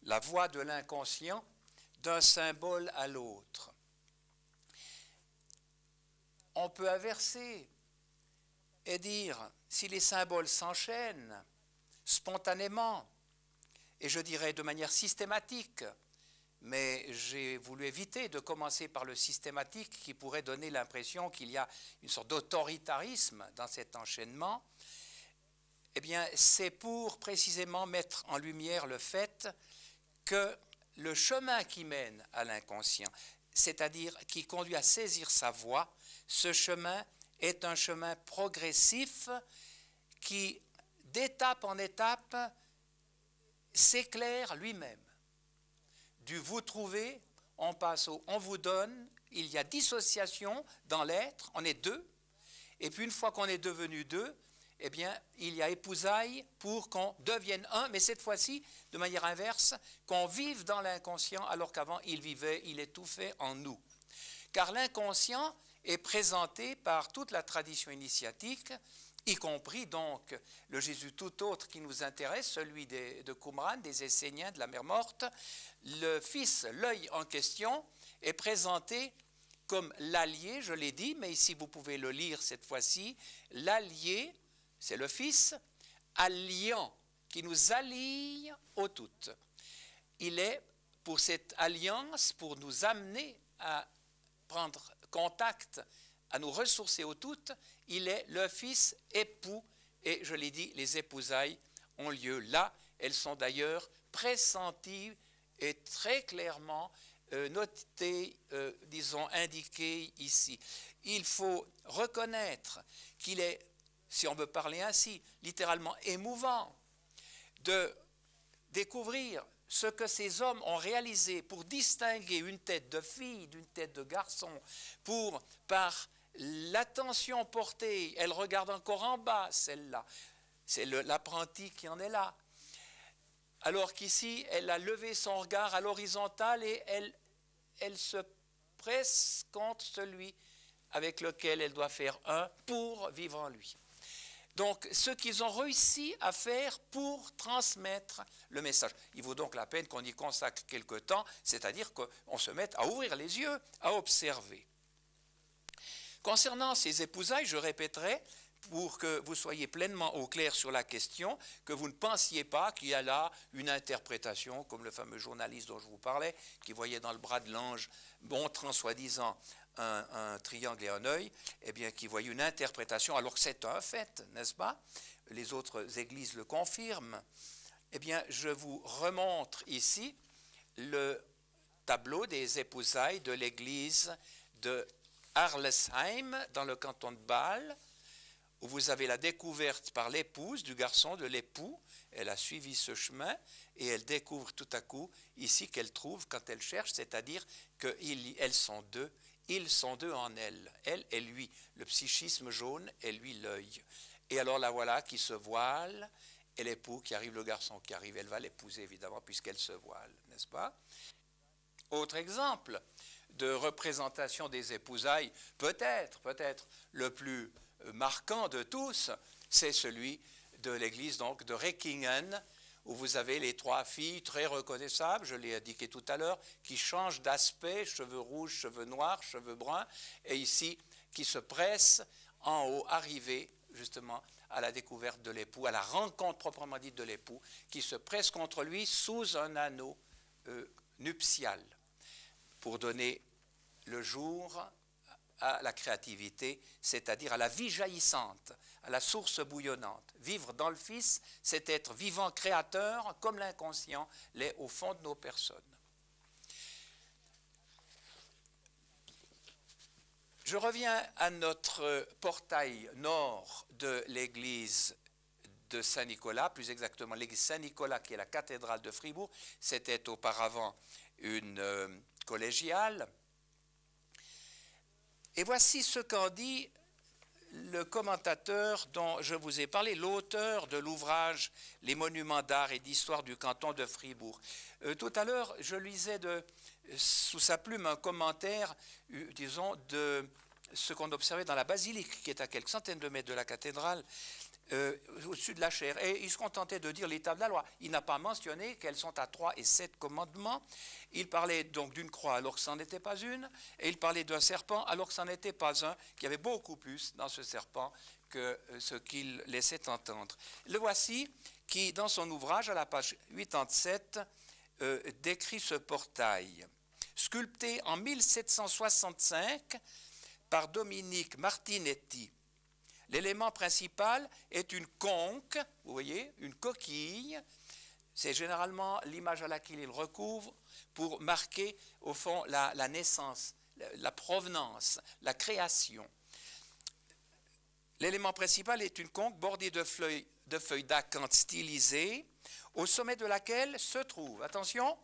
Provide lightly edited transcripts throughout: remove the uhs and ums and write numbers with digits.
la voie de l'inconscient d'un symbole à l'autre. On peut inverser et dire, si les symboles s'enchaînent spontanément, et je dirais de manière systématique, mais j'ai voulu éviter de commencer par le systématique qui pourrait donner l'impression qu'il y a une sorte d'autoritarisme dans cet enchaînement, eh bien c'est pour précisément mettre en lumière le fait que le chemin qui mène à l'inconscient, c'est-à-dire qui conduit à saisir sa voie, ce chemin est un chemin progressif qui, d'étape en étape, s'éclaire lui-même. Du vous trouvez, on passe au on vous donne, il y a dissociation dans l'être, on est deux, et puis une fois qu'on est devenu deux, eh bien, il y a épousailles pour qu'on devienne un, mais cette fois-ci, de manière inverse, qu'on vive dans l'inconscient alors qu'avant il vivait, il étouffait en nous. Car l'inconscient est présenté par toute la tradition initiatique, y compris donc le Jésus tout autre qui nous intéresse, celui de Qumran, des Esséniens, de la mer morte. Le Fils, l'œil en question, est présenté comme l'allié, je l'ai dit, mais ici vous pouvez le lire cette fois-ci, l'allié, c'est le Fils, alliant, qui nous allie au tout. Il est pour cette alliance, pour nous amener à prendre contact, à nous ressourcer au tout, il est le Fils époux, et je l'ai dit, les épousailles ont lieu là, elles sont d'ailleurs pressenties et très clairement notées, disons, indiquées ici. Il faut reconnaître qu'il est, si on veut parler ainsi, littéralement émouvant de découvrir ce que ces hommes ont réalisé pour distinguer une tête de fille d'une tête de garçon, pour, par l'attention portée, elle regarde encore en bas, celle-là, c'est l'apprenti qui en est là, alors qu'ici, elle a levé son regard à l'horizontale et elle se presse contre celui avec lequel elle doit faire un pour vivre en lui. Donc, ce qu'ils ont réussi à faire pour transmettre le message. Il vaut donc la peine qu'on y consacre quelque temps, c'est-à-dire qu'on se mette à ouvrir les yeux, à observer. Concernant ces épousailles, je répéterai, pour que vous soyez pleinement au clair sur la question, que vous ne pensiez pas qu'il y a là une interprétation, comme le fameux journaliste dont je vous parlais, qui voyait dans le bras de l'ange, montrant soi-disant un triangle et un œil, eh bien, qui voyait une interprétation, alors que c'est un fait, n'est-ce pas? Les autres églises le confirment. Eh bien, je vous remontre ici le tableau des épousailles de l'église de Arlesheim, dans le canton de Bâle, où vous avez la découverte par l'épouse du garçon, de l'époux. Elle a suivi ce chemin et elle découvre tout à coup ici qu'elle trouve quand elle cherche, c'est-à-dire qu'elles sont deux, ils sont deux en elle et lui, le psychisme jaune et lui l'œil. Et alors la voilà qui se voile et l'époux qui arrive, le garçon qui arrive, elle va l'épouser évidemment puisqu'elle se voile, n'est-ce pas? Autre exemple de représentation des épousailles, peut-être le plus marquant de tous, c'est celui de l'église donc de Reckingen, où vous avez les trois filles très reconnaissables, je l'ai indiqué tout à l'heure, qui changent d'aspect, cheveux rouges, cheveux noirs, cheveux bruns, et ici qui se pressent en haut, arrivées justement à la découverte de l'époux, à la rencontre proprement dite de l'époux, qui se presse contre lui sous un anneau nuptial, pour donner le jour à la créativité, c'est-à-dire à la vie jaillissante, à la source bouillonnante. Vivre dans le Fils, c'est être vivant créateur, comme l'inconscient l'est au fond de nos personnes. Je reviens à notre portail nord de l'église de Saint-Nicolas, plus exactement l'église Saint-Nicolas qui est la cathédrale de Fribourg. C'était auparavant une collégiale. Et voici ce qu'en dit le commentateur dont je vous ai parlé, l'auteur de l'ouvrage « Les monuments d'art et d'histoire du canton de Fribourg ». Tout à l'heure, je lisais sous sa plume un commentaire, disons, ce qu'on observait dans la basilique, qui est à quelques centaines de mètres de la cathédrale, au-dessus de la chaire. Et il se contentait de dire les tables de la loi. Il n'a pas mentionné qu'elles sont à 3 et 7 commandements. Il parlait donc d'une croix alors que ce n'en était pas une, et il parlait d'un serpent alors que ce n'en était pas un, qu'il y avait beaucoup plus dans ce serpent que ce qu'il laissait entendre. Le voici qui, dans son ouvrage, à la page 87, décrit ce portail, sculpté en 1765 par Dominique Martinetti. L'élément principal est une conque, vous voyez, une coquille. C'est généralement l'image à laquelle il recouvre pour marquer, au fond, la naissance, la provenance, la création. L'élément principal est une conque bordée de feuilles d'acanthe stylisées, au sommet de laquelle se trouve, attention,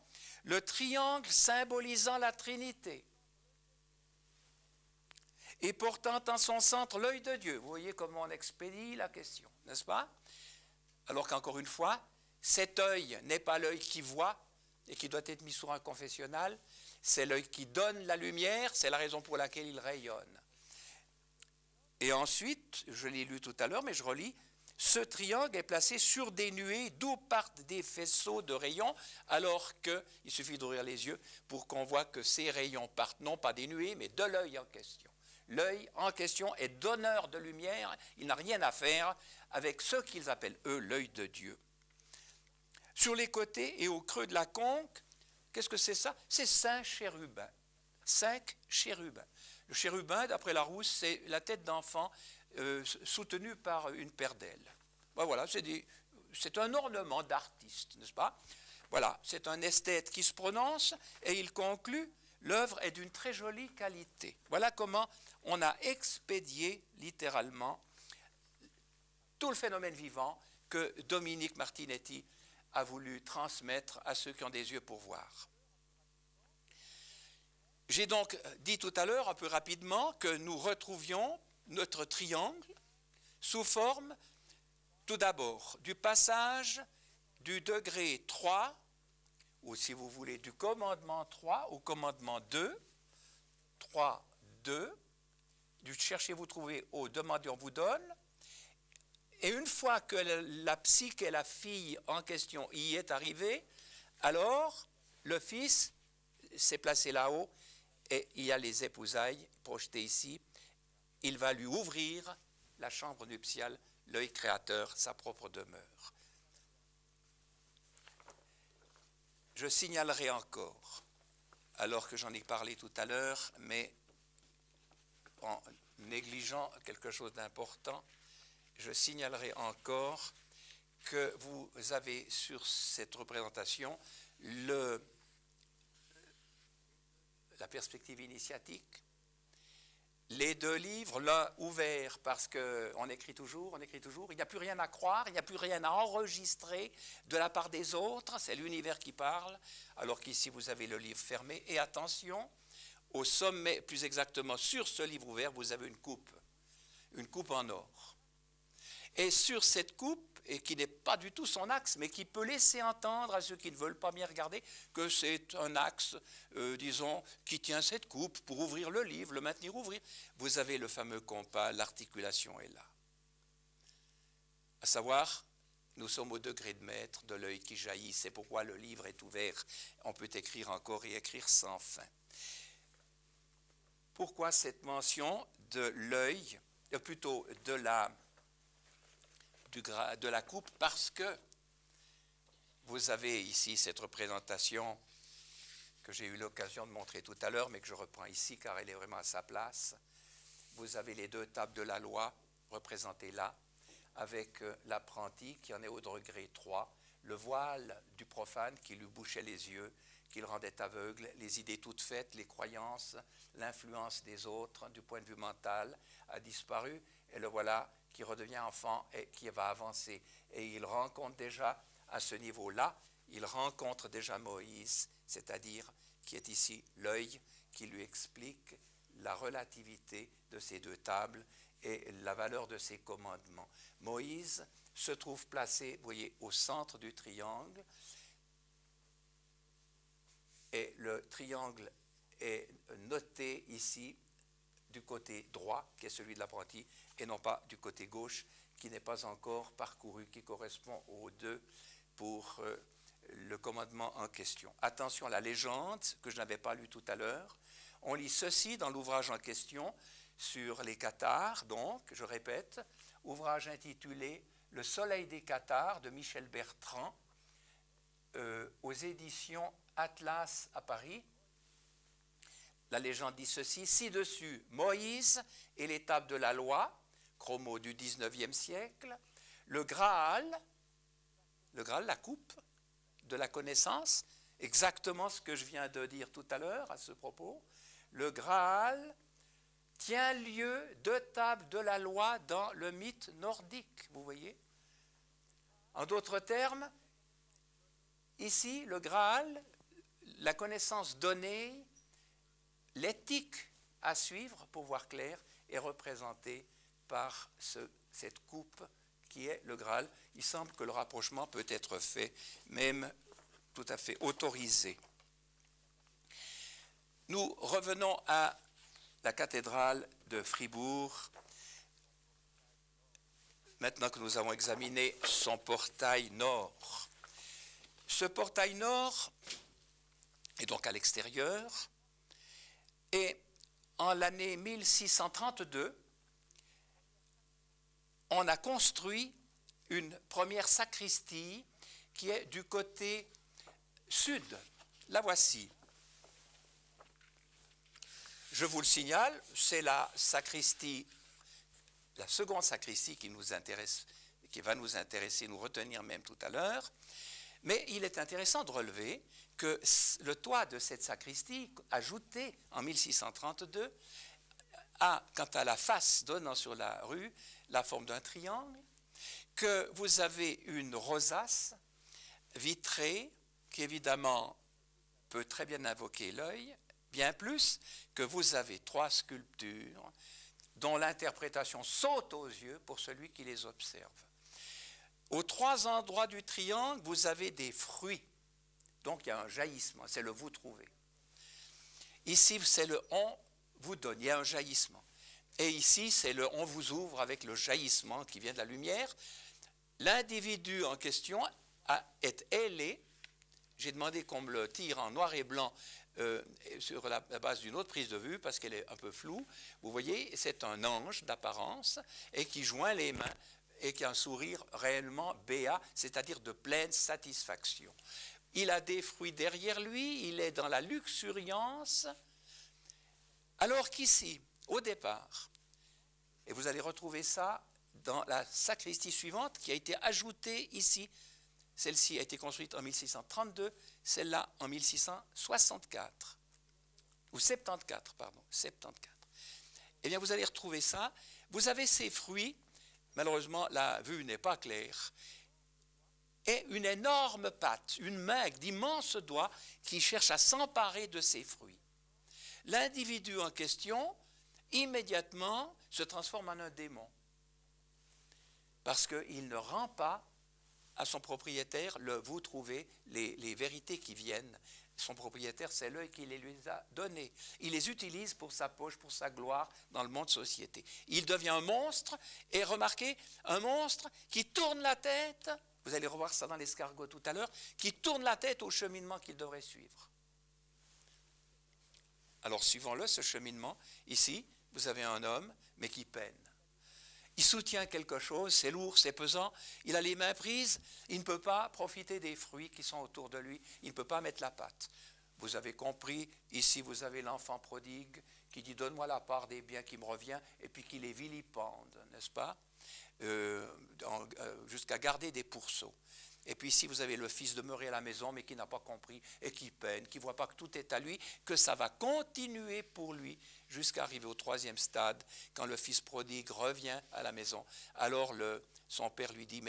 le triangle symbolisant la Trinité, et portant en son centre l'œil de Dieu. Vous voyez comment on expédie la question, n'est-ce pas? Alors qu'encore une fois, cet œil n'est pas l'œil qui voit et qui doit être mis sur un confessionnal, c'est l'œil qui donne la lumière, c'est la raison pour laquelle il rayonne. Et ensuite, je l'ai lu tout à l'heure, mais je relis, ce triangle est placé sur des nuées d'où partent des faisceaux de rayons, alors qu'il suffit d'ouvrir les yeux pour qu'on voit que ces rayons partent non pas des nuées, mais de l'œil en question. L'œil en question est donneur de lumière, il n'a rien à faire avec ce qu'ils appellent, eux, l'œil de Dieu. Sur les côtés et au creux de la conque, qu'est-ce que c'est ça? C'est 5 chérubins. 5 chérubins. Le chérubin, d'après Larousse, c'est la tête d'enfant soutenue par une paire d'ailes. Ben voilà, c'est un ornement d'artiste, n'est-ce pas? Voilà, c'est un esthète qui se prononce et il conclut « L'œuvre est d'une très jolie qualité ». Voilà comment on a expédié littéralement tout le phénomène vivant que Dominique Martinetti a voulu transmettre à ceux qui ont des yeux pour voir. J'ai donc dit tout à l'heure, un peu rapidement, que nous retrouvions notre triangle sous forme, tout d'abord, du passage du degré 3, ou si vous voulez, du commandement 3 au commandement 2, 3, 2, du cherchez-vous, trouvez, au demandez, on vous donne. Et une fois que la psyché, la fille en question, y est arrivée, alors le fils s'est placé là-haut et il y a les épousailles projetées ici. Il va lui ouvrir la chambre nuptiale, l'œil créateur, sa propre demeure. Je signalerai encore, alors que j'en ai parlé tout à l'heure, mais en négligeant quelque chose d'important, je signalerai encore que vous avez sur cette représentation la perspective initiatique, les 2 livres, l'un ouvert parce qu'on écrit toujours, il n'y a plus rien à croire, il n'y a plus rien à enregistrer de la part des autres, c'est l'univers qui parle, alors qu'ici vous avez le livre fermé, et attention, au sommet, plus exactement sur ce livre ouvert, vous avez une coupe en or. Et sur cette coupe, et qui n'est pas du tout son axe, mais qui peut laisser entendre à ceux qui ne veulent pas bien regarder que c'est un axe, disons, qui tient cette coupe pour ouvrir le livre, le maintenir ouvrir. Vous avez le fameux compas, l'articulation est là. À savoir, nous sommes au degré de maître de l'œil qui jaillit, c'est pourquoi le livre est ouvert. On peut écrire encore et écrire sans fin. Pourquoi cette mention de l'œil, plutôt de la coupe? Parce que vous avez ici cette représentation que j'ai eu l'occasion de montrer tout à l'heure, mais que je reprends ici car elle est vraiment à sa place. Vous avez les 2 tables de la loi représentées là, avec l'apprenti qui en est au degré 3, le voile du profane qui lui bouchait les yeux, qui le rendait aveugle, les idées toutes faites, les croyances, l'influence des autres du point de vue mental a disparu, et le voilà qui redevient enfant et qui va avancer. Et il rencontre déjà, à ce niveau-là, il rencontre déjà Moïse, c'est-à-dire qui est ici l'œil qui lui explique la relativité de ces 2 tables et la valeur de ces commandements. Moïse se trouve placé, vous voyez, au centre du triangle, et le triangle est noté ici du côté droit, qui est celui de l'apprenti, et non pas du côté gauche, qui n'est pas encore parcouru, qui correspond aux deux pour le commandement en question. Attention à la légende, que je n'avais pas lu tout à l'heure. On lit ceci dans l'ouvrage en question, sur les Cathares, donc, je répète, ouvrage intitulé « Le soleil des Cathares » de Michel Bertrand, aux éditions Atlas à Paris. La légende dit ceci: ci-dessus, Moïse et les tables de la loi, chromo du 19e siècle, le Graal, la coupe de la connaissance, exactement ce que je viens de dire tout à l'heure à ce propos, le Graal tient lieu de table de la loi dans le mythe nordique, vous voyez. En d'autres termes, ici, le Graal, la connaissance donnée, l'éthique à suivre pour voir clair, est représentée par cette coupe qui est le Graal. Il semble que le rapprochement peut être fait, même tout à fait autorisé. Nous revenons à la cathédrale de Fribourg, maintenant que nous avons examiné son portail nord. Ce portail nord est donc à l'extérieur, et en l'année 1632, on a construit une première sacristie qui est du côté sud. La voici. Je vous le signale, c'est la sacristie, la seconde sacristie qui nous intéresse, qui va nous intéresser, nous retenir même tout à l'heure. Mais il est intéressant de relever que le toit de cette sacristie, ajouté en 1632, a, quant à la face donnant sur la rue, la forme d'un triangle, que vous avez une rosace vitrée qui évidemment peut très bien invoquer l'œil, bien plus que vous avez 3 sculptures dont l'interprétation saute aux yeux pour celui qui les observe. Aux 3 endroits du triangle, vous avez des fruits. Donc il y a un jaillissement, c'est le vous trouvez. Ici, c'est le on vous donne, il y a un jaillissement. Et ici, c'est le on vous ouvre avec le jaillissement qui vient de la lumière. L'individu en question est ailé. J'ai demandé qu'on me le tire en noir et blanc sur la base d'une autre prise de vue parce qu'elle est un peu floue. Vous voyez, c'est un ange d'apparence et qui joint les mains et qui a un sourire réellement béat, c'est-à-dire de pleine satisfaction. Il a des fruits derrière lui, il est dans la luxuriance, alors qu'ici, au départ, et vous allez retrouver ça dans la sacristie suivante qui a été ajoutée ici. Celle-ci a été construite en 1632, celle-là en 1664, ou 74, pardon, 74. Eh bien, vous allez retrouver ça. Vous avez ces fruits, malheureusement, la vue n'est pas claire, et une énorme patte, une main d'immenses doigts qui cherche à s'emparer de ces fruits. L'individu en question, immédiatement, se transforme en un démon, parce qu'il ne rend pas à son propriétaire, vous trouvez les vérités qui viennent. Son propriétaire, c'est l'œil qui les lui a données. Il les utilise pour sa poche, pour sa gloire dans le monde société. Il devient un monstre, et remarquez, un monstre qui tourne la tête, vous allez revoir ça dans l'escargot tout à l'heure, qui tourne la tête au cheminement qu'il devrait suivre. Alors, suivons-le, ce cheminement. Ici, vous avez un homme, mais qui peine. Il soutient quelque chose, c'est lourd, c'est pesant, il a les mains prises, il ne peut pas profiter des fruits qui sont autour de lui, il ne peut pas mettre la patte. Vous avez compris, ici vous avez l'enfant prodigue qui dit « donne-moi la part des biens qui me revient » et puis qui les vilipende, n'est-ce pas, jusqu'à garder des pourceaux. Et puis ici vous avez le fils demeuré à la maison mais qui n'a pas compris et qui peine, qui ne voit pas que tout est à lui, que ça va continuer pour lui jusqu'à arriver au 3e stade, quand le fils prodigue revient à la maison. Alors son père lui dit,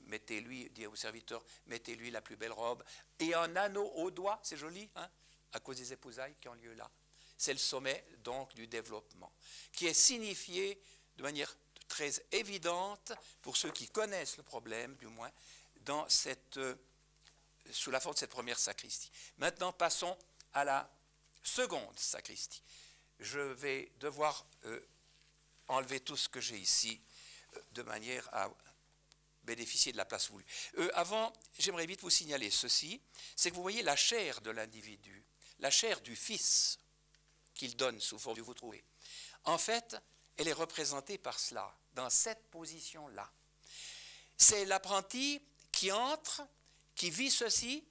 mettez-lui, dit au serviteur, mettez-lui la plus belle robe et un anneau au doigt, c'est joli, hein, à cause des épousailles qui ont lieu là. C'est le sommet donc du développement, qui est signifié de manière très évidente pour ceux qui connaissent le problème, du moins, sous la forme de cette première sacristie. Maintenant, passons à la seconde sacristie. je vais devoir enlever tout ce que j'ai ici de manière à bénéficier de la place voulue. Avant, j'aimerais vite vous signaler ceci, c'est que vous voyez la chair de l'individu, la chair du Fils qu'il donne sous forme de vous trouver. En fait, elle est représentée par cela, dans cette position-là. C'est l'apprenti qui entre, qui vit ceci,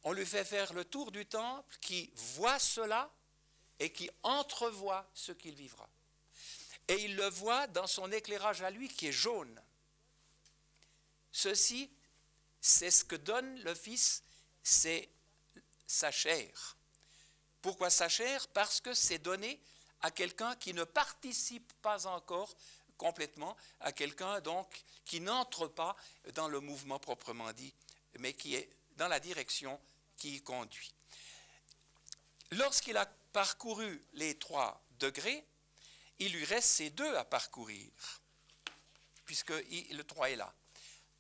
on lui fait faire le tour du temple, qui voit cela et qui entrevoit ce qu'il vivra. Et il le voit dans son éclairage à lui qui est jaune. Ceci, c'est ce que donne le Fils, c'est sa chair. Pourquoi sa chair? Parce que c'est donné à quelqu'un qui ne participe pas encore complètement, à quelqu'un donc qui n'entre pas dans le mouvement proprement dit, mais qui est dans la direction qui y conduit. Lorsqu'il a parcouru les 3 degrés, il lui reste ces 2 à parcourir, puisque le 3 est là.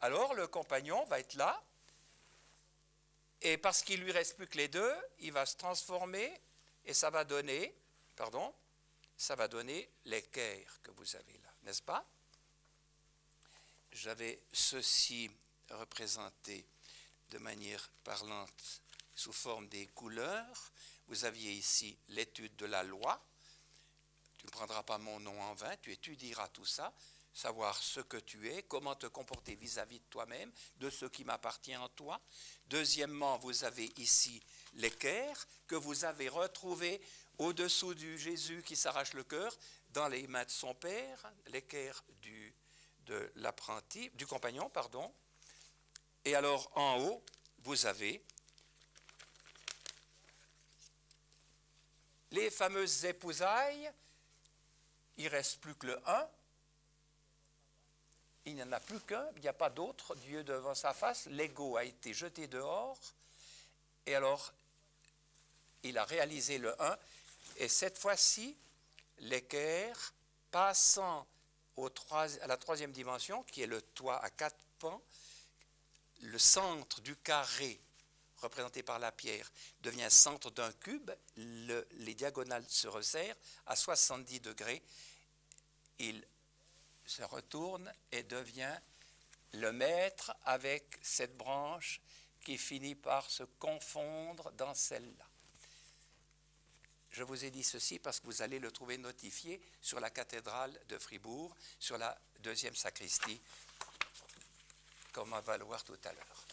Alors le compagnon va être là, et parce qu'il ne lui reste plus que les 2, il va se transformer, et ça va donner l'équerre que vous avez là, n'est-ce pas? J'avais ceci représenté de manière parlante sous forme des couleurs. Vous aviez ici l'étude de la loi. Tu ne prendras pas mon nom en vain, tu étudieras tout ça, savoir ce que tu es, comment te comporter vis-à-vis de toi-même, de ce qui m'appartient en toi. Deuxièmement, vous avez ici l'équerre que vous avez retrouvé au-dessous du Jésus qui s'arrache le cœur, dans les mains de son Père, l'équerre de l'apprenti, du compagnon, pardon. Et alors en haut, vous avez les fameuses épousailles. Il ne reste plus que le 1. Il n'y en a plus qu'un, il n'y a pas d'autre Dieu devant sa face. L'ego a été jeté dehors. Et alors, il a réalisé le 1. Et cette fois-ci, l'équerre, passant à la 3e dimension, qui est le toit à 4 pans, le centre du carré, représenté par la pierre, devient centre d'un cube. Les diagonales se resserrent à 70 degrés. Il se retourne et devient le maître avec cette branche qui finit par se confondre dans celle-là. Je vous ai dit ceci parce que vous allez le trouver notifié sur la cathédrale de Fribourg, sur la 2e sacristie, comme on va le voir tout à l'heure.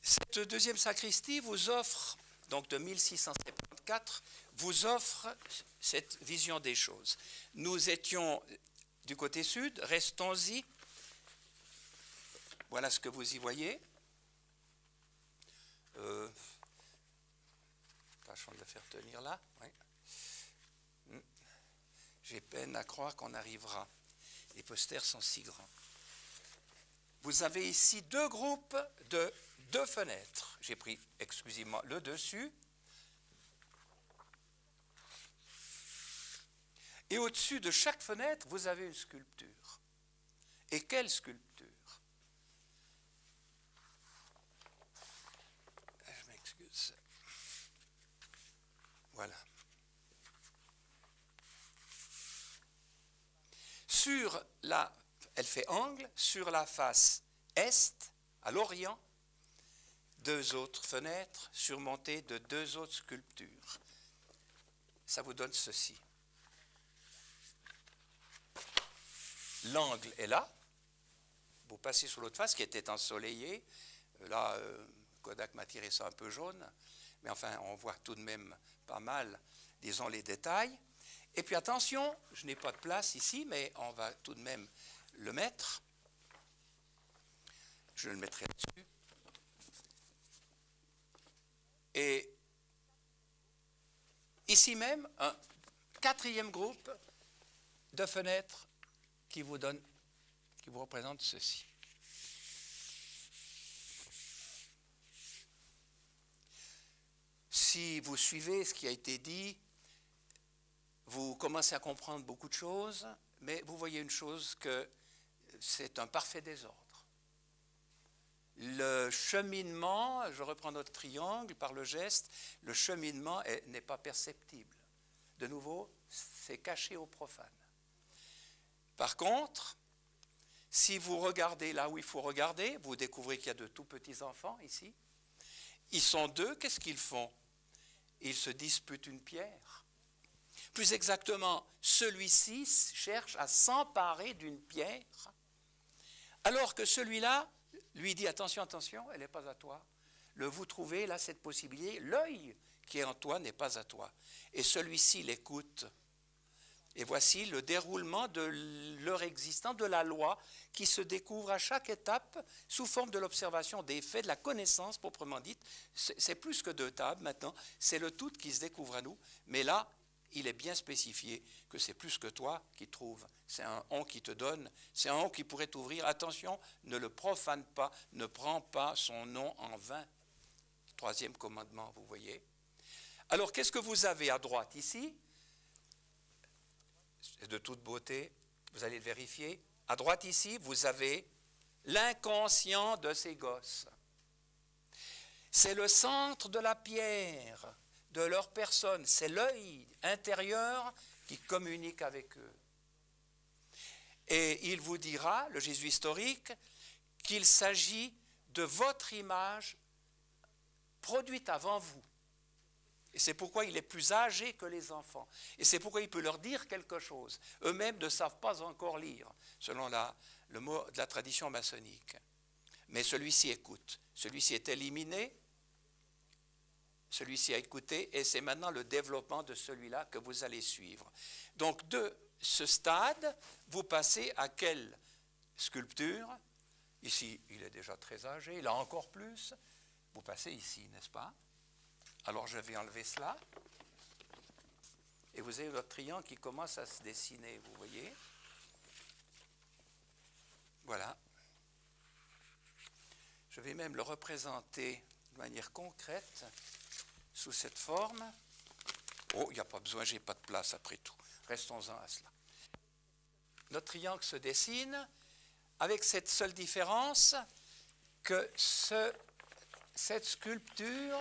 Cette 2e sacristie vous offre, donc de 1674, vous offre cette vision des choses. Nous étions du côté sud, restons-y. Voilà ce que vous y voyez. Tâchons de le faire tenir là. Oui. J'ai peine à croire qu'on arrivera. Les posters sont si grands. Vous avez ici 2 groupes de 2 fenêtres. J'ai pris exclusivement le dessus. Et au-dessus de chaque fenêtre, vous avez une sculpture. Et quelle sculpture? Je m'excuse. Voilà. Elle fait angle sur la face est, à l'orient, 2 autres fenêtres surmontées de 2 autres sculptures. Ça vous donne ceci. L'angle est là. Vous passez sur l'autre face qui était ensoleillée. Là, Kodak m'a tiré ça un peu jaune. Mais enfin, on voit tout de même pas mal, disons, les détails. Et puis attention, je n'ai pas de place ici, mais on va tout de même le mettre. Je le mettrai dessus. Et ici même, un 4e groupe de fenêtres qui vous représente ceci. Si vous suivez ce qui a été dit, vous commencez à comprendre beaucoup de choses, mais vous voyez une chose, que c'est un parfait désordre. Le cheminement, je reprends notre triangle par le geste, le cheminement n'est pas perceptible. De nouveau, c'est caché au profane. Par contre, si vous regardez là où il faut regarder, vous découvrez qu'il y a de tout petits enfants ici. Ils sont deux, qu'est-ce qu'ils font? Ils se disputent une pierre. Plus exactement, celui-ci cherche à s'emparer d'une pierre, alors que celui-là lui dit, attention, attention, elle n'est pas à toi. Vous trouvez là cette possibilité, l'œil qui est en toi n'est pas à toi. Et celui-ci l'écoute. Et voici le déroulement de leur existence, de la loi, qui se découvre à chaque étape sous forme de l'observation des faits, de la connaissance proprement dite. C'est plus que deux tables maintenant, c'est le tout qui se découvre à nous. Mais là, il est bien spécifié que c'est plus que toi qui trouves. C'est un on qui te donne, c'est un on qui pourrait t'ouvrir. Attention, ne le profane pas, ne prends pas son nom en vain. Troisième commandement, vous voyez. Alors, qu'est-ce que vous avez à droite ici? C'est de toute beauté, vous allez le vérifier. À droite ici, vous avez l'inconscient de ces gosses. C'est le centre de la pierre, de leur personne. C'est l'œil intérieur qui communique avec eux. Et il vous dira, le Jésus historique, qu'il s'agit de votre image produite avant vous. Et c'est pourquoi il est plus âgé que les enfants. Et c'est pourquoi il peut leur dire quelque chose. Eux-mêmes ne savent pas encore lire, selon le mot de la tradition maçonnique. Mais celui-ci écoute. Celui-ci est éliminé. Celui-ci a écouté. Et c'est maintenant le développement de celui-là que vous allez suivre. Donc, de ce stade, vous passez à quelle sculpture? Ici, il est déjà très âgé. Là, encore plus. Vous passez ici, n'est-ce pas? Alors je vais enlever cela, et vous avez votre triangle qui commence à se dessiner, vous voyez. Voilà. Je vais même le représenter de manière concrète, sous cette forme. Oh, il n'y a pas besoin, je n'ai pas de place après tout. Restons-en à cela. Notre triangle se dessine avec cette seule différence que cette sculpture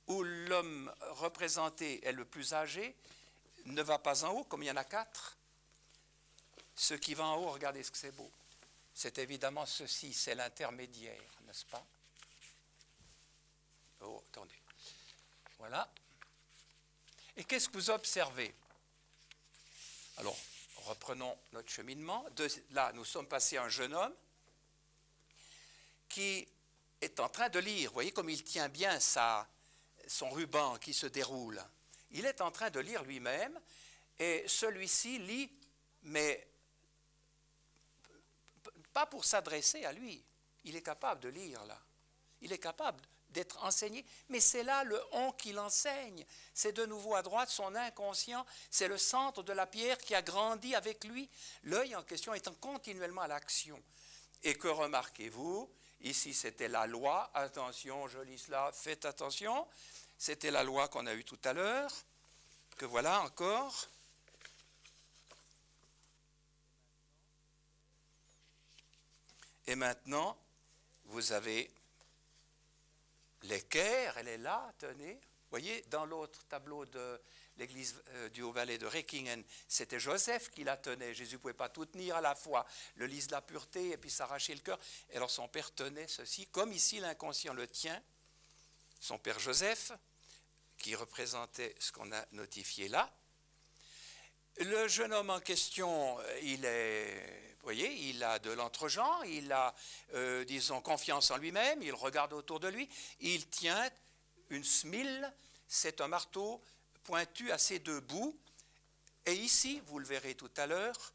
où l'homme représenté est le plus âgé, ne va pas en haut, comme il y en a 4. Ce qui va en haut, regardez ce que c'est beau. C'est évidemment ceci, c'est l'intermédiaire, n'est-ce pas? Oh, attendez. Voilà. Et qu'est-ce que vous observez? Alors, reprenons notre cheminement. Là, nous sommes passés à un jeune homme qui est en train de lire. Vous voyez comme il tient bien son ruban qui se déroule. Il est en train de lire lui-même, et celui-ci lit, mais pas pour s'adresser à lui. Il est capable de lire là. Il est capable d'être enseigné, mais c'est là le on qui l'enseigne. C'est de nouveau à droite son inconscient, c'est le centre de la pierre qui a grandi avec lui, l'œil en question étant continuellement à l'action. Et que remarquez-vous? Ici, c'était la loi. Attention, je lis cela, faites attention. C'était la loi qu'on a eue tout à l'heure, que voilà encore. Et maintenant, vous avez l'équerre, elle est là, tenez. Vous voyez, dans l'autre tableau de l'église du Haut-Valais de Reckingen, c'était Joseph qui la tenait. Jésus ne pouvait pas tout tenir à la fois, le lys de la pureté et puis s'arracher le cœur. Et alors son père tenait ceci, comme ici l'inconscient le tient. Son père Joseph, qui représentait ce qu'on a notifié là. Le jeune homme en question, il a de l'entre-gens, il a, disons, confiance en lui-même, il regarde autour de lui, il tient une smile, c'est un marteau pointu à ses deux bouts, et ici, vous le verrez tout à l'heure,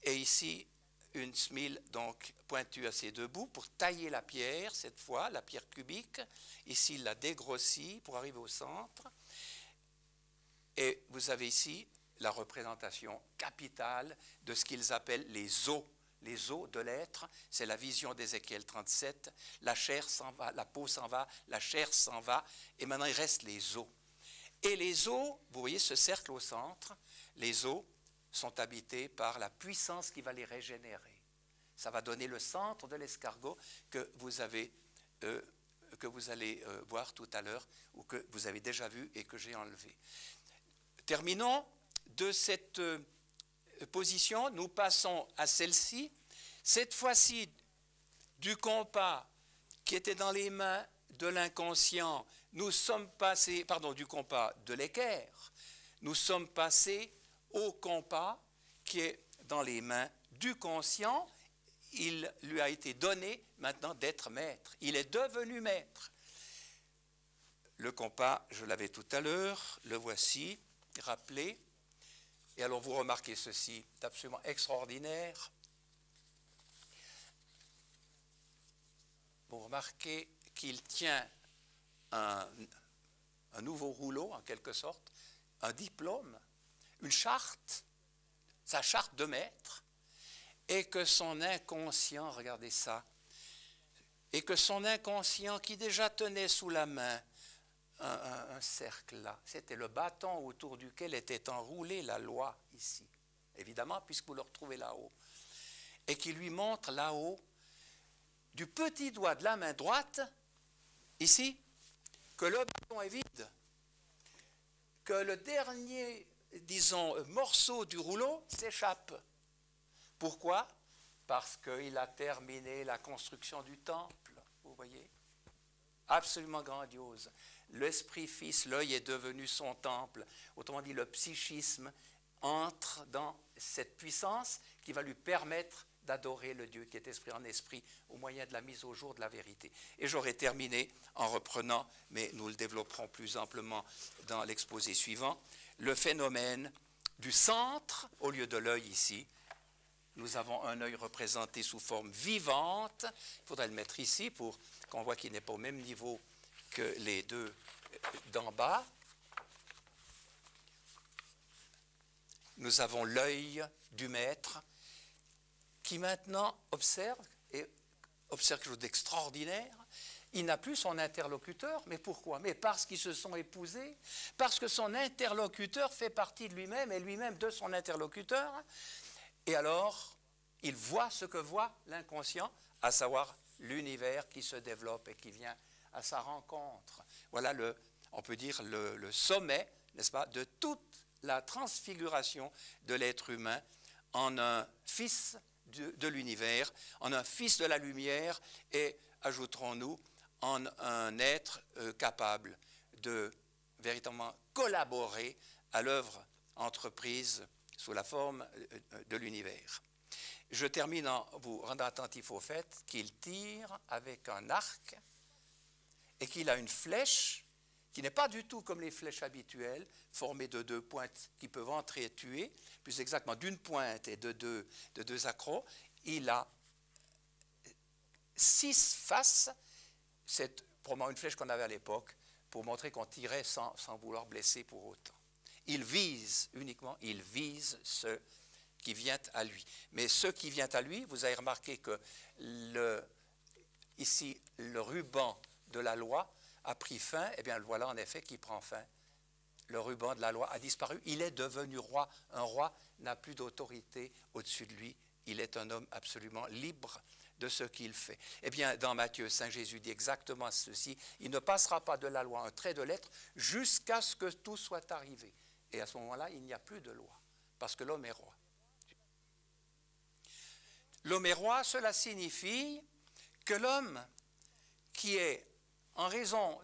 et ici, une smile donc pointue à ses deux bouts pour tailler la pierre, cette fois, la pierre cubique. Ici, il la dégrossit pour arriver au centre. Et vous avez ici la représentation capitale de ce qu'ils appellent les os de l'être. C'est la vision d'Ézéchiel 37. La chair s'en va, la peau s'en va, la chair s'en va, et maintenant il reste les os. Et les eaux, vous voyez ce cercle au centre, les eaux sont habitées par la puissance qui va les régénérer. Ça va donner le centre de l'escargot que vous allez voir tout à l'heure, ou que vous avez déjà vu et que j'ai enlevé. Terminons de cette position, nous passons à celle-ci. Cette fois-ci, du compas qui était dans les mains de l'inconscient, nous sommes passés, pardon, du compas de l'équerre, nous sommes passés au compas qui est dans les mains du conscient. Il lui a été donné maintenant d'être maître. Il est devenu maître. Le compas, je l'avais tout à l'heure, le voici, rappelé. Et alors vous remarquez ceci, c'est absolument extraordinaire. Vous remarquez qu'il tient un nouveau rouleau, en quelque sorte, un diplôme, une charte, sa charte de maître, et que son inconscient, regardez ça, et que son inconscient qui déjà tenait sous la main un cercle là, c'était le bâton autour duquel était enroulée la loi ici, évidemment, puisque vous le retrouvez là-haut, et qui lui montre là-haut, du petit doigt de la main droite, ici, que le bâton est vide, que le dernier, disons, morceau du rouleau s'échappe. Pourquoi? Parce qu'il a terminé la construction du temple, vous voyez? Absolument grandiose. L'Esprit Fils, l'œil est devenu son temple. Autrement dit, le psychisme entre dans cette puissance qui va lui permettre d'adorer le Dieu qui est esprit en esprit au moyen de la mise au jour de la vérité. Et j'aurai terminé en reprenant, mais nous le développerons plus amplement dans l'exposé suivant, le phénomène du centre au lieu de l'œil ici. Nous avons un œil représenté sous forme vivante. Il faudrait le mettre ici pour qu'on voit qu'il n'est pas au même niveau que les deux d'en bas. Nous avons l'œil du maître qui maintenant observe, et observe quelque chose d'extraordinaire. Il n'a plus son interlocuteur, mais pourquoi? Mais parce qu'ils se sont épousés, parce que son interlocuteur fait partie de lui-même et lui-même de son interlocuteur. Et alors, il voit ce que voit l'inconscient, à savoir l'univers qui se développe et qui vient à sa rencontre. Voilà, on peut dire, le sommet, n'est-ce pas, de toute la transfiguration de l'être humain en un fils de l'univers, en un fils de la lumière et, ajouterons-nous, en un être capable de véritablement collaborer à l'œuvre entreprise sous la forme de l'univers. Je termine en vous rendant attentif au fait qu'il tire avec un arc et qu'il a une flèche qui n'est pas du tout comme les flèches habituelles, formées de deux pointes qui peuvent entrer et tuer, plus exactement d'une pointe et de deux accros. Il a 6 faces, c'est probablement une flèche qu'on avait à l'époque, pour montrer qu'on tirait sans vouloir blesser pour autant. Il vise uniquement, il vise ce qui vient à lui. Mais ce qui vient à lui, vous avez remarqué que ici, le ruban de la loi a pris fin, eh bien le voilà en effet qui prend fin. Le ruban de la loi a disparu, il est devenu roi. Un roi n'a plus d'autorité au-dessus de lui, il est un homme absolument libre de ce qu'il fait. Eh bien, dans Matthieu, Saint Jésus dit exactement ceci, il ne passera pas de la loi un trait de lettre jusqu'à ce que tout soit arrivé. Et à ce moment-là, il n'y a plus de loi, parce que l'homme est roi. L'homme est roi, cela signifie que l'homme qui est, en raison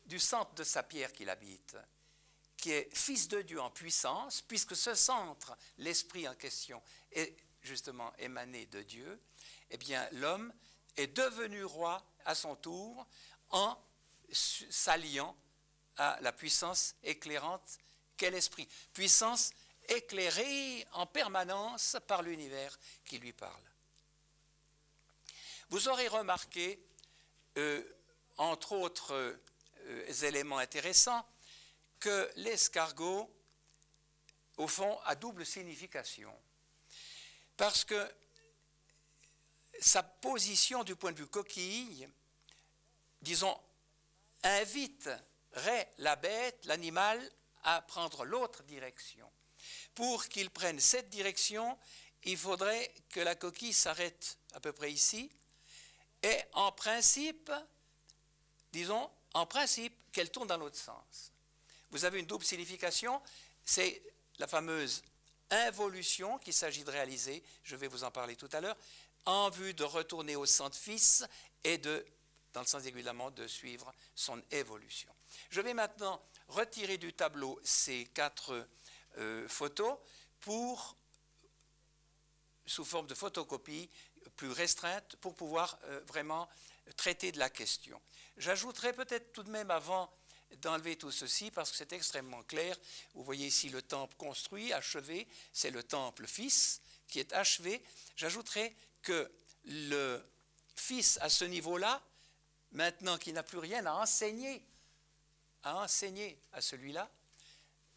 du centre de sa pierre qu'il habite, qui est fils de Dieu en puissance, puisque ce centre, l'esprit en question, est justement émané de Dieu, eh bien l'homme est devenu roi à son tour en s'alliant à la puissance éclairante qu'est l'esprit. Puissance éclairée en permanence par l'univers qui lui parle. Vous aurez remarqué, entre autres éléments intéressants, que l'escargot, au fond, a double signification. Parce que sa position du point de vue coquille, disons, inviterait la bête, l'animal, à prendre l'autre direction. Pour qu'il prenne cette direction, il faudrait que la coquille s'arrête à peu près ici, et en principe, disons, en principe, qu'elle tourne dans l'autre sens. Vous avez une double signification, c'est la fameuse involution qu'il s'agit de réaliser, je vais vous en parler tout à l'heure, en vue de retourner au centre fils et dans le sens évidemment de suivre son évolution. Je vais maintenant retirer du tableau ces 4 photos sous forme de photocopie plus restreinte pour pouvoir vraiment traiter de la question. J'ajouterai peut-être tout de même avant d'enlever tout ceci parce que c'est extrêmement clair. Vous voyez ici le temple construit, achevé, c'est le temple fils qui est achevé. J'ajouterai que le fils à ce niveau-là, maintenant qu'il n'a plus rien à enseigner à celui-là,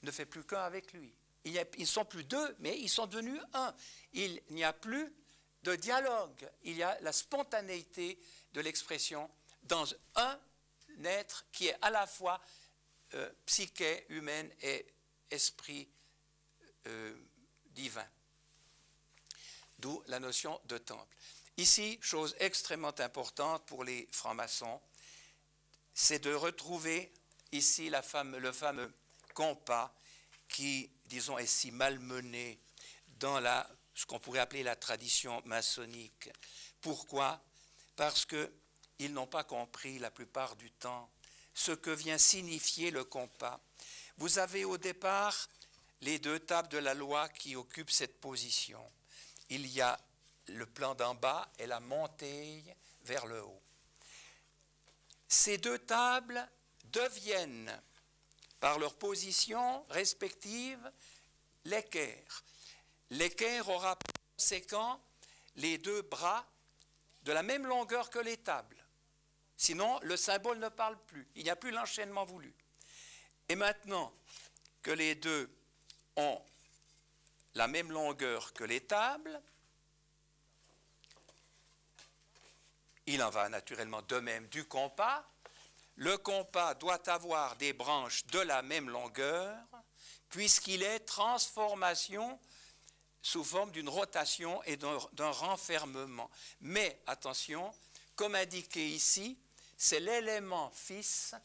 ne fait plus qu'un avec lui. Ils ne sont plus 2, mais ils sont devenus 1. Il n'y a plus de dialogue, il y a la spontanéité de l'expression dans un être qui est à la fois psyché humaine et esprit divin. D'où la notion de temple. Ici, chose extrêmement importante pour les francs-maçons, c'est de retrouver ici le fameux compas qui, disons, est si malmené dans ce qu'on pourrait appeler la tradition maçonnique. Pourquoi? Parce qu'ils n'ont pas compris la plupart du temps ce que vient signifier le compas. Vous avez au départ les 2 tables de la loi qui occupent cette position. Il y a le plan d'en bas et la montée vers le haut. Ces 2 tables deviennent, par leur position respective, l'équerre. L'équerre aura par conséquent les 2 bras de la même longueur que les tables. Sinon, le symbole ne parle plus. Il n'y a plus l'enchaînement voulu. Et maintenant que les 2 ont la même longueur que les tables, il en va naturellement de même du compas. Le compas doit avoir des branches de la même longueur, puisqu'il est transformation sous forme d'une rotation et d'un renfermement. Mais, attention, comme indiqué ici, c'est l'élément fils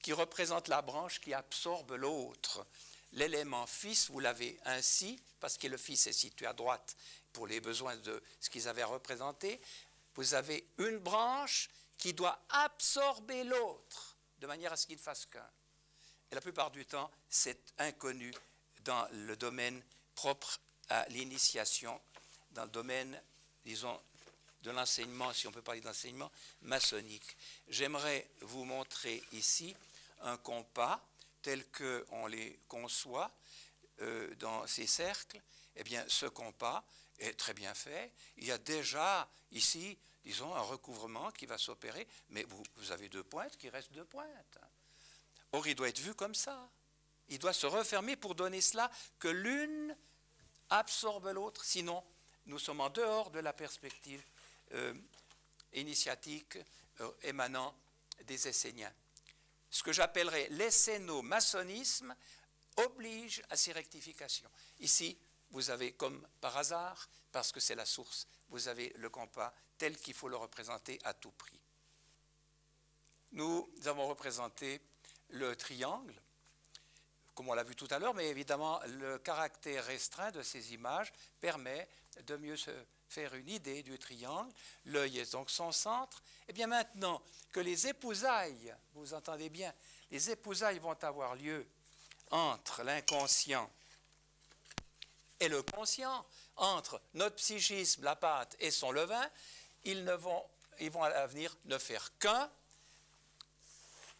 qui représente la branche qui absorbe l'autre. L'élément fils, vous l'avez ainsi, parce que le fils est situé à droite pour les besoins de ce qu'ils avaient représenté. Vous avez une branche qui doit absorber l'autre, de manière à ce qu'il ne fasse qu'un. Et la plupart du temps, c'est inconnu dans le domaine propre à l'initiation, dans le domaine, disons, de l'enseignement, si on peut parler d'enseignement maçonnique. J'aimerais vous montrer ici un compas tel qu'on les conçoit dans ces cercles. Eh bien, ce compas est très bien fait. Il y a déjà ici, disons, un recouvrement qui va s'opérer, mais vous avez 2 pointes qui restent 2 pointes. Or, il doit être vu comme ça. Il doit se refermer pour donner cela, que l'une absorbe l'autre, sinon nous sommes en dehors de la perspective initiatique émanant des Esséniens. Ce que j'appellerais l'esséno-maçonnisme oblige à ces rectifications. Ici, vous avez comme par hasard, parce que c'est la source, vous avez le compas tel qu'il faut le représenter à tout prix. Nous avons représenté le triangle, comme on l'a vu tout à l'heure, mais évidemment, le caractère restreint de ces images permet de mieux se faire une idée du triangle. L'œil est donc son centre. Et bien maintenant que les épousailles, vous entendez bien, les épousailles vont avoir lieu entre l'inconscient et le conscient, entre notre psychisme, la pâte et son levain, ils vont à l'avenir ne faire qu'un.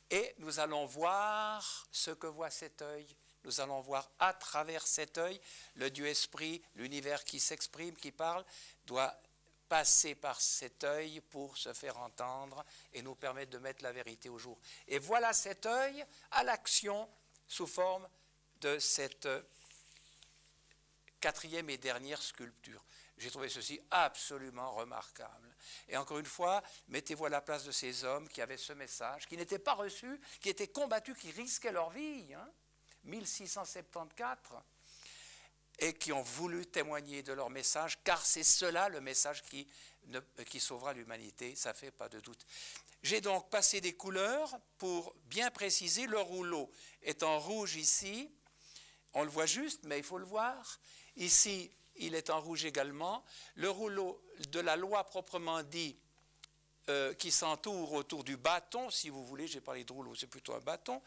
Et nous allons voir ce que voit cet œil. Nous allons voir à travers cet œil le Dieu-Esprit, l'univers qui s'exprime, qui parle, doit passer par cet œil pour se faire entendre et nous permettre de mettre la vérité au jour. Et voilà cet œil à l'action sous forme de cette 4e et dernière sculpture. J'ai trouvé ceci absolument remarquable. Et encore une fois, mettez-vous à la place de ces hommes qui avaient ce message, qui n'étaient pas reçus, qui étaient combattus, qui risquaient leur vie, 1674, et qui ont voulu témoigner de leur message, car c'est cela le message qui sauvera l'humanité, ça ne fait pas de doute. J'ai donc passé des couleurs pour bien préciser. Le rouleau est en rouge ici, on le voit juste, mais il faut le voir. Ici, il est en rouge également. Le rouleau de la loi proprement dit, qui s'entoure autour du bâton, si vous voulez, j'ai parlé de rouleau, c'est plutôt un bâton,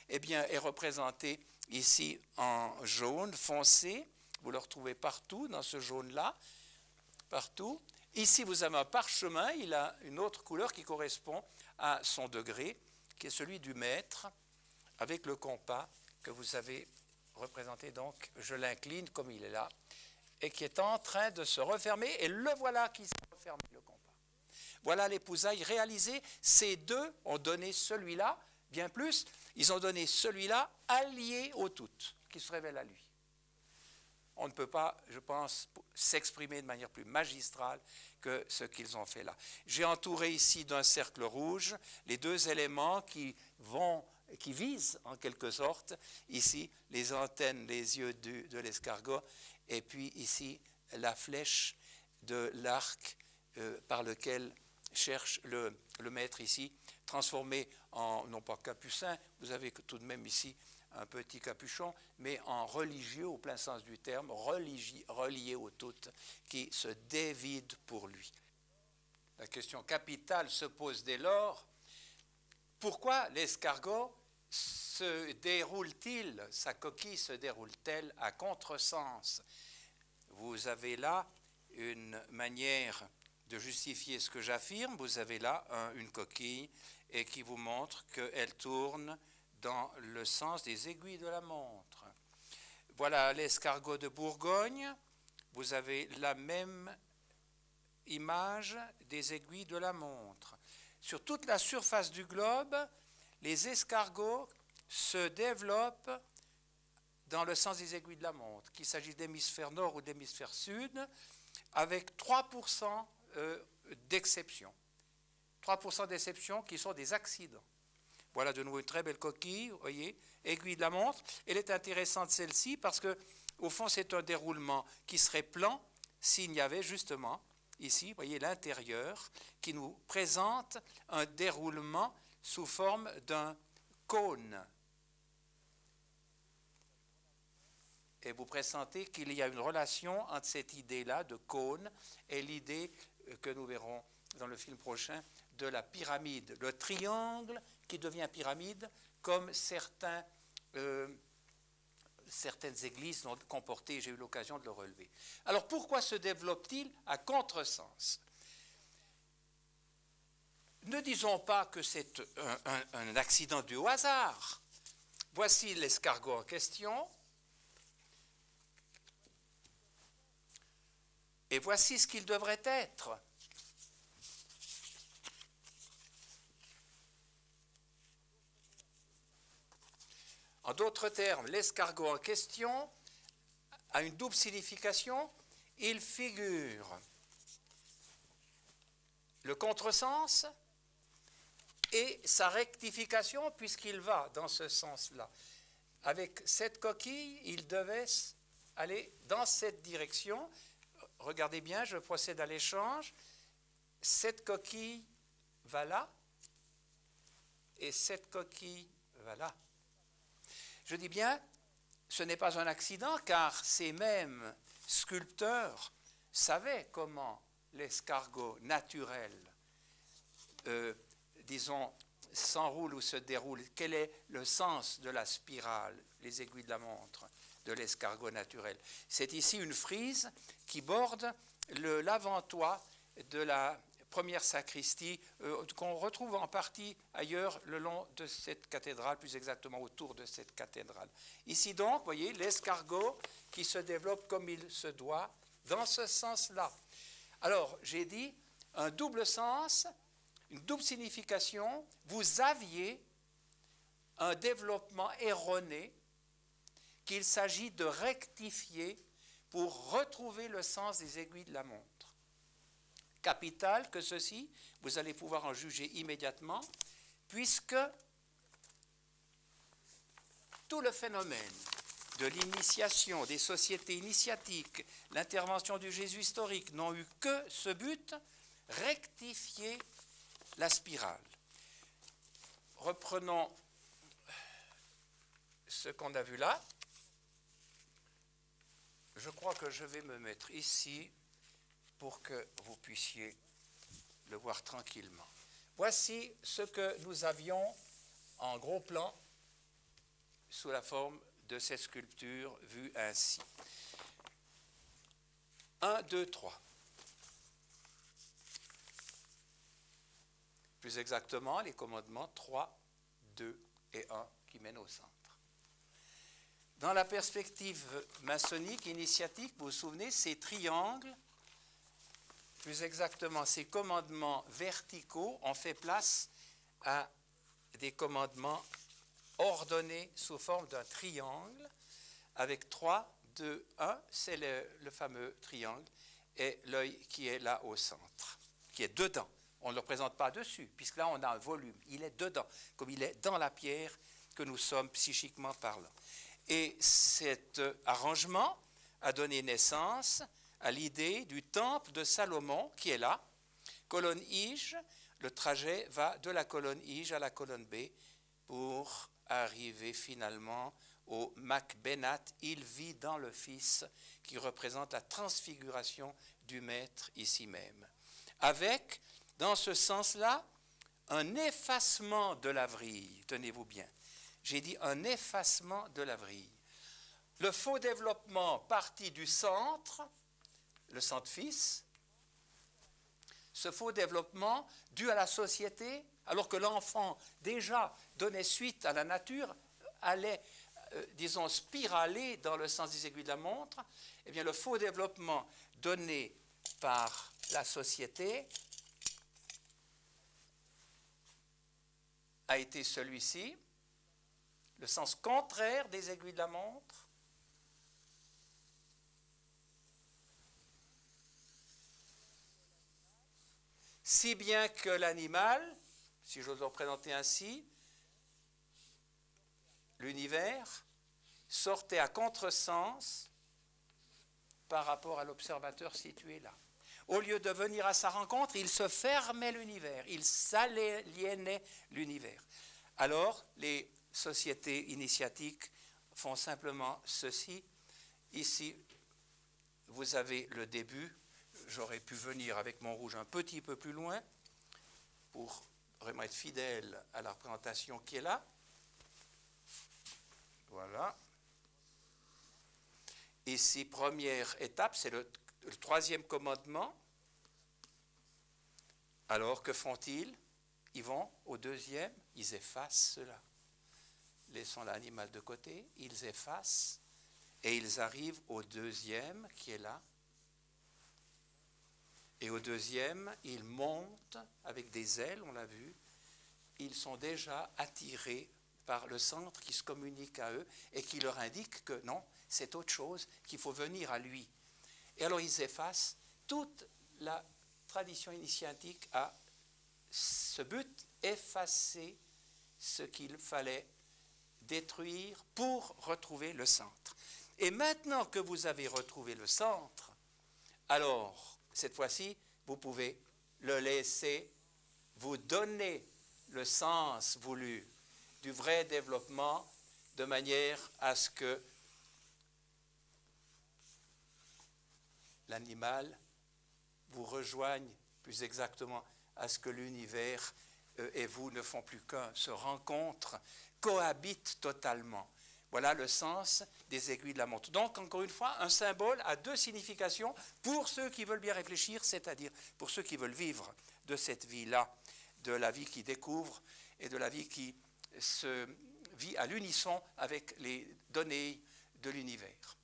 eh bien, est représenté ici en jaune foncé. Vous le retrouvez partout dans ce jaune-là, partout. Ici, vous avez un parchemin, il a une autre couleur qui correspond à son degré, qui est celui du mètre, avec le compas que vous avez représenté. Donc, je l'incline comme il est là, et qui est en train de se refermer, et le voilà qui s'est refermé, le compas. Voilà l'épousaille réalisée. Ces deux ont donné celui-là, bien plus, ils ont donné celui-là allié au tout, qui se révèle à lui. On ne peut pas, je pense, s'exprimer de manière plus magistrale que ce qu'ils ont fait là. J'ai entouré ici d'un cercle rouge les deux éléments qui visent en quelque sorte, ici les antennes, les yeux de l'escargot, et puis ici la flèche de l'arc par lequel cherche le maître ici, transformé en, non pas capucin, vous avez tout de même ici un petit capuchon, mais en religieux au plein sens du terme, relié au tout, qui se dévide pour lui. La question capitale se pose dès lors, pourquoi l'escargot se déroule-t-il, sa coquille se déroule-t-elle à contresens? Vous avez là une manière de justifier ce que j'affirme, vous avez là une coquille et qui vous montre qu'elle tourne dans le sens des aiguilles de la montre. Voilà l'escargot de Bourgogne, vous avez la même image des aiguilles de la montre. Sur toute la surface du globe, les escargots se développent dans le sens des aiguilles de la montre, qu'il s'agisse d'hémisphère nord ou d'hémisphère sud, avec 3% d'exceptions. 3% d'exceptions qui sont des accidents. Voilà de nouveau une très belle coquille, vous voyez, aiguille de la montre. Elle est intéressante celle-ci parce que, au fond, c'est un déroulement qui serait plan s'il y avait justement, ici, vous voyez, l'intérieur qui nous présente un déroulement sous forme d'un cône. Et vous pressentez qu'il y a une relation entre cette idée-là de cône et l'idée que nous verrons dans le film prochain de la pyramide, le triangle qui devient pyramide, comme certaines églises l'ont comporté, j'ai eu l'occasion de le relever. Alors pourquoi se développe-t-il à contresens? Ne disons pas que c'est un accident dû au hasard. Voici l'escargot en question. Et voici ce qu'il devrait être. En d'autres termes, l'escargot en question a une double signification. Il figure le contresens et sa rectification, puisqu'il va dans ce sens-là. Avec cette coquille, il devait aller dans cette direction. Regardez bien, je procède à l'échange. Cette coquille va là et cette coquille va là. Je dis bien, ce n'est pas un accident, car ces mêmes sculpteurs savaient comment l'escargot naturel, disons, s'enroule ou se déroule. Quel est le sens de la spirale, les aiguilles de la montre de l'escargot naturel? C'est ici une frise qui borde l'avant-toit de la première sacristie qu'on retrouve en partie ailleurs le long de cette cathédrale, plus exactement autour de cette cathédrale. Ici donc, vous voyez, l'escargot qui se développe comme il se doit, dans ce sens-là. Alors, j'ai dit un double sens, une double signification. Vous aviez un développement erroné qu'il s'agit de rectifier pour retrouver le sens des aiguilles de la montre. Capital que ceci, vous allez pouvoir en juger immédiatement, puisque tout le phénomène de l'initiation, des sociétés initiatiques, l'intervention du Jésus historique n'ont eu que ce but, rectifier la spirale. Reprenons ce qu'on a vu là. Je crois que je vais me mettre ici pour que vous puissiez le voir tranquillement. Voici ce que nous avions en gros plan sous la forme de cette sculpture vue ainsi. 1, 2, 3. Plus exactement, les commandements 3, 2 et 1 qui mènent au centre. Dans la perspective maçonnique, initiatique, vous vous souvenez, ces triangles, plus exactement ces commandements verticaux, ont fait place à des commandements ordonnés sous forme d'un triangle, avec 3, 2, 1, c'est le fameux triangle, et l'œil qui est là au centre, qui est dedans. On ne le représente pas dessus, puisque là on a un volume, il est dedans, comme il est dans la pierre que nous sommes psychiquement parlant. Et cet arrangement a donné naissance à l'idée du temple de Salomon, qui est là, colonne Ige, le trajet va de la colonne Ige à la colonne B pour arriver finalement au Macbenat, il vit dans le Fils, qui représente la transfiguration du Maître ici même. Avec, dans ce sens-là, un effacement de la vrille, tenez-vous bien. J'ai dit un effacement de la vrille. Le faux développement partit du centre, le centre fils, ce faux développement dû à la société, alors que l'enfant déjà donnait suite à la nature, allait, disons, spiraler dans le sens des aiguilles de la montre, eh bien le faux développement donné par la société a été celui-ci, le sens contraire des aiguilles de la montre. Si bien que l'animal, si j'ose le représenter ainsi, l'univers, sortait à contresens par rapport à l'observateur situé là. Au lieu de venir à sa rencontre, il se fermait l'univers, il s'aliénait l'univers. Alors, les sociétés initiatiques font simplement ceci. Ici, vous avez le début. J'aurais pu venir avec mon rouge un petit peu plus loin pour vraiment être fidèle à la représentation qui est là. Voilà. Ici, première étape, c'est le troisième commandement. Alors, que font-ils? Ils vont au deuxième, ils effacent cela. Laissons l'animal de côté, ils effacent et ils arrivent au deuxième qui est là. Et au deuxième, ils montent avec des ailes, on l'a vu. Ils sont déjà attirés par le centre qui se communique à eux et qui leur indique que non, c'est autre chose, qu'il faut venir à lui. Et alors ils effacent. Toute la tradition initiatique a ce but, effacer ce qu'il fallait détruire pour retrouver le centre. Et maintenant que vous avez retrouvé le centre, alors, cette fois-ci, vous pouvez le laisser vous donner le sens voulu du vrai développement de manière à ce que l'animal vous rejoigne, plus exactement à ce que l'univers et vous ne font plus qu'un, se rencontrent, cohabitent totalement. Voilà le sens des aiguilles de la montre. Donc, encore une fois, un symbole a deux significations pour ceux qui veulent bien réfléchir, c'est-à-dire pour ceux qui veulent vivre de cette vie-là, de la vie qui découvre et de la vie qui se vit à l'unisson avec les données de l'univers.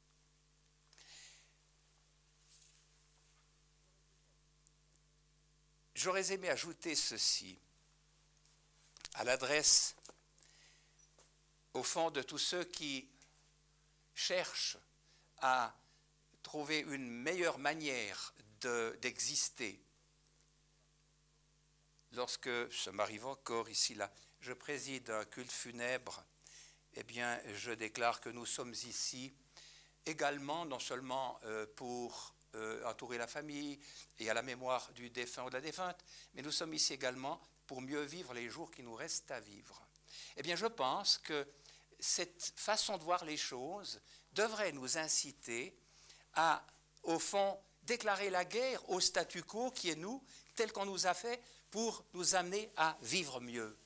J'aurais aimé ajouter ceci à l'adresse, au fond, de tous ceux qui cherchent à trouver une meilleure manière d'exister. Lorsque, ça m'arrive encore ici, là, je préside un culte funèbre eh bien, je déclare que nous sommes ici également, non seulement pour entourer la famille et à la mémoire du défunt ou de la défunte, mais nous sommes ici également pour mieux vivre les jours qui nous restent à vivre. Eh bien, je pense que cette façon de voir les choses devrait nous inciter à, au fond, déclarer la guerre au statu quo qui est nous, tel qu'on nous a fait, pour nous amener à vivre mieux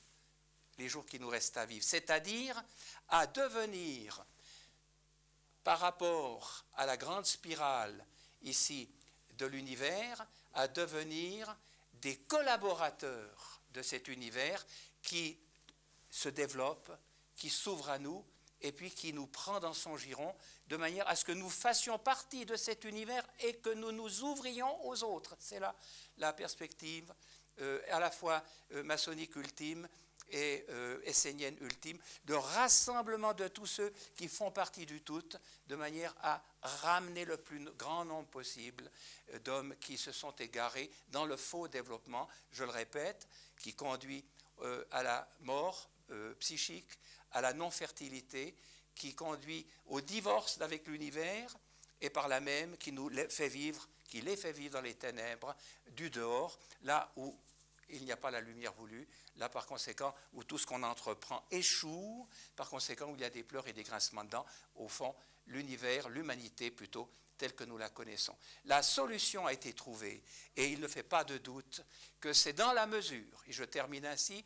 les jours qui nous restent à vivre, c'est-à-dire à devenir, par rapport à la grande spirale ici de l'univers, à devenir des collaborateurs de cet univers qui se développe, qui s'ouvre à nous et puis qui nous prend dans son giron de manière à ce que nous fassions partie de cet univers et que nous nous ouvrions aux autres. C'est là la perspective à la fois maçonnique ultime et essénienne ultime, de rassemblement de tous ceux qui font partie du tout, de manière à ramener le plus grand nombre possible d'hommes qui se sont égarés dans le faux développement, je le répète, qui conduit à la mort psychique, à la non-fertilité, qui conduit au divorce avec l'univers et par là même qui nous fait vivre, qui les fait vivre dans les ténèbres du dehors, là où il n'y a pas la lumière voulue, là par conséquent où tout ce qu'on entreprend échoue, par conséquent où il y a des pleurs et des grincements de dents, au fond l'univers, l'humanité plutôt, telle que nous la connaissons. La solution a été trouvée et il ne fait pas de doute que c'est dans la mesure, et je termine ainsi,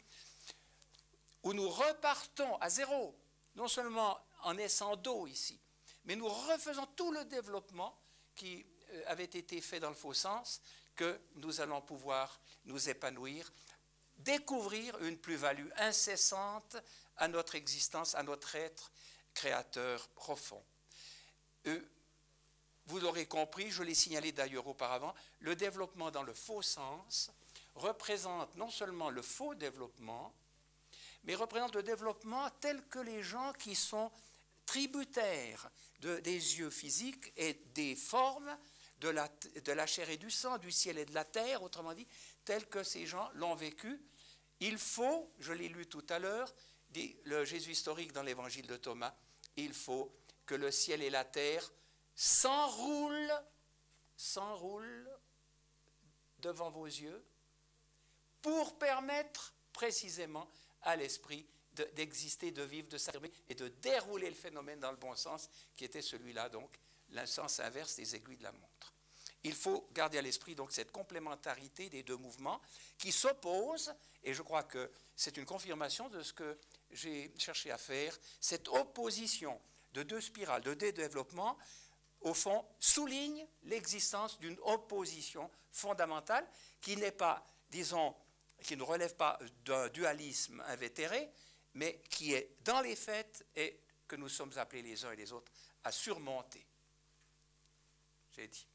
où nous repartons à zéro, non seulement en naissant d'eau ici, mais nous refaisons tout le développement qui avait été fait dans le faux sens, que nous allons pouvoir nous épanouir, découvrir une plus-value incessante à notre existence, à notre être créateur profond. Vous l'aurez compris, je l'ai signalé d'ailleurs auparavant, le développement dans le faux sens représente non seulement le faux développement, mais représente le développement tel que les gens qui sont tributaires des yeux physiques et des formes de la chair et du sang, du ciel et de la terre, autrement dit, tel que ces gens l'ont vécu. Il faut, je l'ai lu tout à l'heure, dit le Jésus historique dans l'évangile de Thomas, il faut que le ciel et la terre s'enroulent devant vos yeux pour permettre précisément à l'esprit d'exister, de vivre, de s'affirmer et de dérouler le phénomène dans le bon sens, qui était celui-là, donc, le sens inverse des aiguilles de la montre. Il faut garder à l'esprit donc cette complémentarité des deux mouvements qui s'opposent, et je crois que c'est une confirmation de ce que j'ai cherché à faire, cette opposition de deux spirales, de deux développements, au fond, souligne l'existence d'une opposition fondamentale qui n'est pas, disons, qui ne relève pas d'un dualisme invétéré, mais qui est dans les faits et que nous sommes appelés les uns et les autres à surmonter. J'ai dit.